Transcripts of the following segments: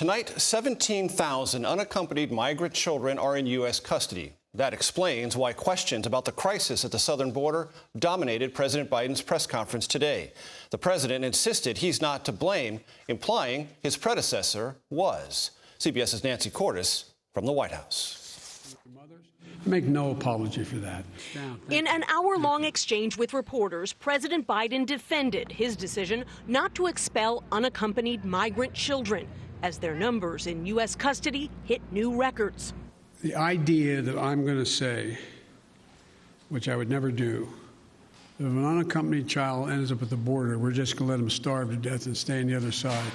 Tonight, 17,000 unaccompanied migrant children are in U.S. custody. That explains why questions about the crisis at the southern border dominated President Biden's press conference today. The president insisted he's not to blame, implying his predecessor was. CBS's Nancy Cordes from the White House. I make no apology for that. In an hour-long exchange with reporters, President Biden defended his decision not to expel unaccompanied migrant children as their numbers in U.S. custody hit new records. The idea that I'm going to say, which I would never do, that if an unaccompanied child ends up at the border, we're just going to let them starve to death and stay on the other side.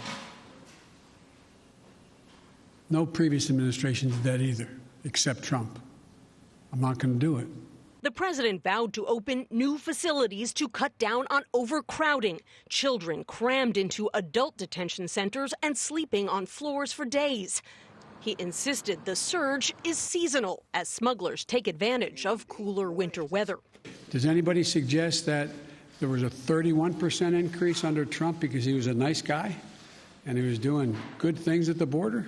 No previous administration did that either, except Trump. I'm not going to do it. The president vowed to open new facilities to cut down on overcrowding, children crammed into adult detention centers and sleeping on floors for days. He insisted the surge is seasonal as smugglers take advantage of cooler winter weather. Does anybody suggest that there was a 31% increase under Trump because he was a nice guy and he was doing good things at the border?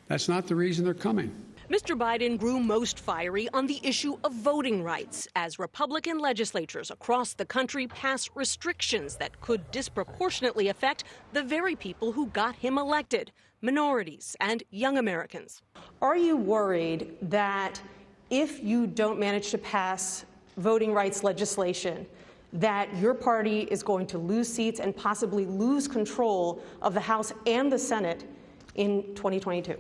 That's not the reason they're coming. Mr. Biden grew most fiery on the issue of voting rights as Republican legislatures across the country pass restrictions that could disproportionately affect the very people who got him elected, minorities and young Americans. Are you worried that if you don't manage to pass voting rights legislation, that your party is going to lose seats and possibly lose control of the House and the Senate in 2022?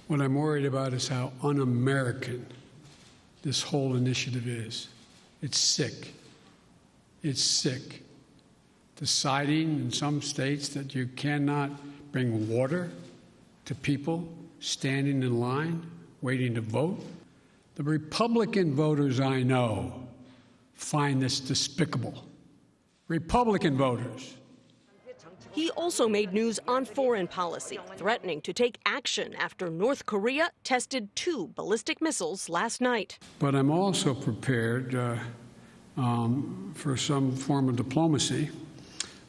What I'm worried about is how un-American this whole initiative is. It's sick. It's sick. Deciding in some states that you cannot bring water to people standing in line, waiting to vote. The Republican voters I know find this despicable. Republican voters. He also made news on foreign policy, threatening to take action after North Korea tested 2 ballistic missiles last night. But I'm also prepared for some form of diplomacy,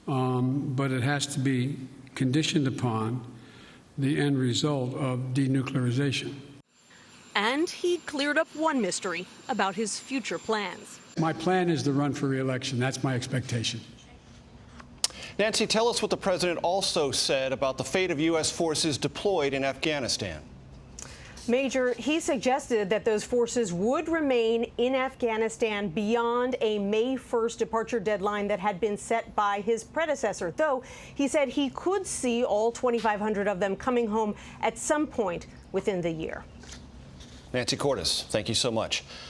but it has to be conditioned upon the end result of denuclearization. And he cleared up one mystery about his future plans. My plan is to run for re-election. That's my expectation. Nancy, tell us what the president also said about the fate of U.S. forces deployed in Afghanistan. Major, he suggested that those forces would remain in Afghanistan beyond a May 1st departure deadline that had been set by his predecessor, though he said he could see all 2,500 of them coming home at some point within the year. Nancy Cordes, thank you so much.